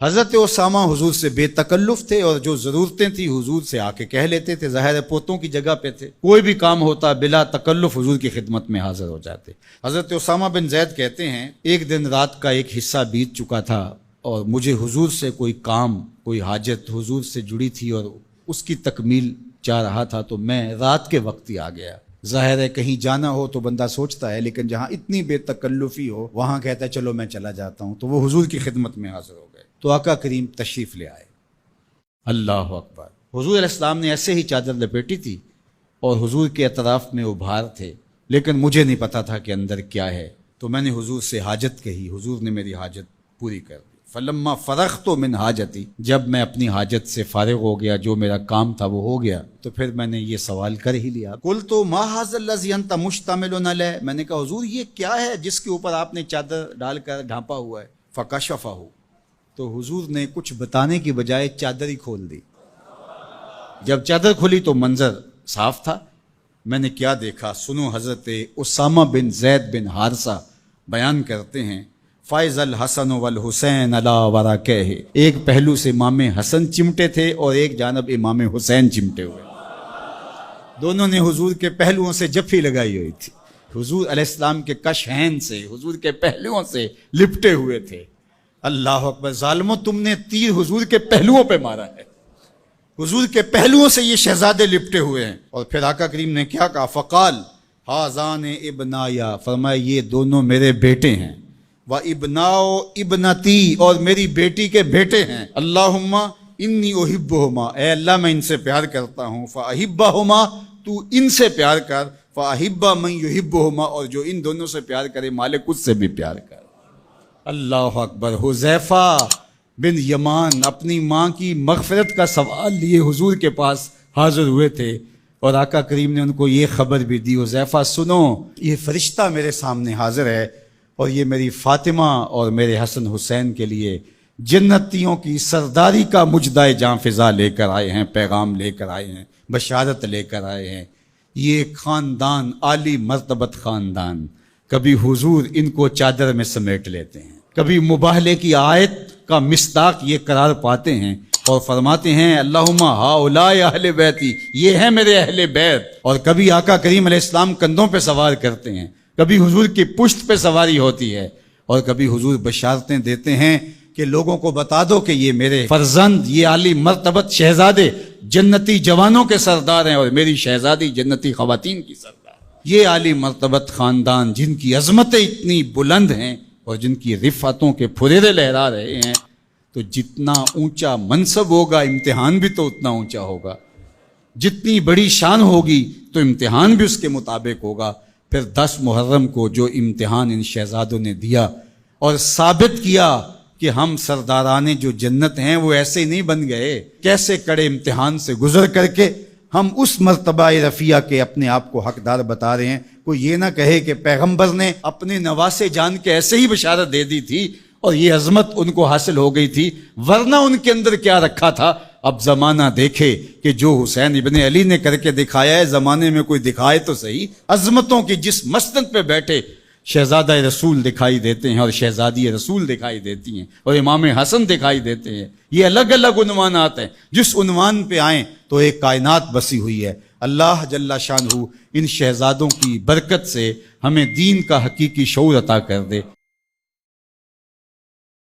حضرت اسامہ حضور سے بے تکلف تھے اور جو ضرورتیں تھی حضور سے آ کے کہہ لیتے تھے، ظاہر ہے پوتوں کی جگہ پہ تھے، کوئی بھی کام ہوتا بلا تکلف حضور کی خدمت میں حاضر ہو جاتے۔ حضرت اسامہ بن زید کہتے ہیں ایک دن رات کا ایک حصہ بیت چکا تھا اور مجھے حضور سے کوئی کام، کوئی حاجت حضور سے جڑی تھی اور اس کی تکمیل چاہ رہا تھا، تو میں رات کے وقت ہی آ گیا۔ ظاہر ہے کہیں جانا ہو تو بندہ سوچتا ہے، لیکن جہاں اتنی بے تکلفی ہو وہاں کہتا ہے چلو میں چلا جاتا ہوں، تو وہ حضور کی خدمت میں حاضر ہو گئے۔ تو آقا کریم تشریف لے آئے۔ اللہ اکبر! حضور علیہ السلام نے ایسے ہی چادر لپیٹی تھی اور حضور کے اطراف میں ابھار تھے، لیکن مجھے نہیں پتا تھا کہ اندر کیا ہے، تو میں نے حضور سے حاجت کہی، حضور نے میری حاجت پوری کر دی۔ فلما فرغت من حاجتی، جب میں اپنی حاجت سے فارغ ہو گیا، جو میرا کام تھا وہ ہو گیا، تو پھر میں نے یہ سوال کر ہی لیا، قلت ما ھذا الذی انت مشتمل علیہ، میں نے کہا حضور یہ کیا ہے جس کے اوپر آپ نے چادر ڈال کر ڈھانپا ہوا ہے؟ فکشفہ، تو حضور نے کچھ بتانے کی بجائے چادر ہی کھول دی۔ جب چادر کھلی تو منظر صاف تھا۔ میں نے کیا دیکھا، سنو، حضرت اسامہ بن زید بن حارثہ بیان کرتے ہیں، فائز الحسن والحسین علی ورقہ، ایک پہلو سے امام حسن چمٹے تھے اور ایک جانب امام حسین چمٹے ہوئے، دونوں نے حضور کے پہلوؤں سے جفی لگائی ہوئی تھی، حضور علیہ السلام کے کشہین سے، حضور کے پہلوؤں سے لپٹے ہوئے تھے۔ اللہ اکبر! ظالموں، تم نے تیر حضور کے پہلوؤں پہ مارا ہے، حضور کے پہلوؤں سے یہ شہزادے لپٹے ہوئے ہیں۔ اور پھر آقا کریم نے کیا کہا، فقال ھذان ابنایا، فرمایا یہ دونوں میرے بیٹے ہیں، وابناء ابنتی، اور میری بیٹی کے بیٹے ہیں، اللہم انی احبہما، اے اللہ میں ان سے پیار کرتا ہوں، فاحبہما، تو ان سے پیار کر، فاحب من یحبہما، اور جو ان دونوں سے پیار کرے مالک اس سے بھی پیار کر۔ اللہ اکبر! حذیفہ بن یمان اپنی ماں کی مغفرت کا سوال لیے حضور کے پاس حاضر ہوئے تھے اور آقا کریم نے ان کو یہ خبر بھی دی، حذیفہ سنو، یہ فرشتہ میرے سامنے حاضر ہے اور یہ میری فاطمہ اور میرے حسن حسین کے لیے جنتیوں کی سرداری کا مجدہ جاں فضا لے کر آئے ہیں، پیغام لے کر آئے ہیں، بشارت لے کر آئے ہیں۔ یہ خاندان عالی مرتبت خاندان، کبھی حضور ان کو چادر میں سمیٹ لیتے ہیں، کبھی مباہلے کی آیت کا مصداق یہ قرار پاتے ہیں اور فرماتے ہیں اللہم ہؤلاء اہل بیتی، یہ ہے میرے اہل بیت، اور کبھی آقا کریم علیہ السلام کندھوں پہ سوار کرتے ہیں، کبھی حضور کی پشت پہ سواری ہوتی ہے، اور کبھی حضور بشارتیں دیتے ہیں کہ لوگوں کو بتا دو کہ یہ میرے فرزند، یہ عالی مرتبت شہزادے جنتی جوانوں کے سردار ہیں اور میری شہزادی جنتی خواتین کی سردار۔ یہ عالی مرتبت خاندان جن کی عظمتیں اتنی بلند ہیں اور جن کی رفعتوں کے پھریرے لہرا رہے ہیں، تو جتنا اونچا منصب ہوگا امتحان بھی تو اتنا اونچا ہوگا، جتنی بڑی شان ہوگی تو امتحان بھی اس کے مطابق ہوگا۔ پھر 10 محرم کو جو امتحان ان شہزادوں نے دیا اور ثابت کیا کہ ہم سرداران جو جنت ہیں وہ ایسے ہی نہیں بن گئے، کیسے کڑے امتحان سے گزر کر کے ہم اس مرتبہ رفیع کے اپنے آپ کو حقدار بتا رہے ہیں۔ کوئی یہ نہ کہے کہ پیغمبر نے اپنے نواسے جان کے ایسے ہی بشارت دے دی تھی اور یہ عظمت ان کو حاصل ہو گئی تھی، ورنہ ان کے اندر کیا رکھا تھا۔ اب زمانہ دیکھے کہ جو حسین ابن علی نے کر کے دکھایا ہے، زمانے میں کوئی دکھائے تو صحیح۔ عظمتوں کی جس مسند پہ بیٹھے شہزادہ رسول دکھائی دیتے ہیں اور شہزادی رسول دکھائی دیتی ہیں اور امام حسن دکھائی دیتے ہیں، یہ الگ الگ عنوانات ہیں، جس عنوان پہ آئیں تو ایک کائنات بسی ہوئی ہے۔ اللہ جل شانہ ان شہزادوں کی برکت سے ہمیں دین کا حقیقی شعور عطا کر دے۔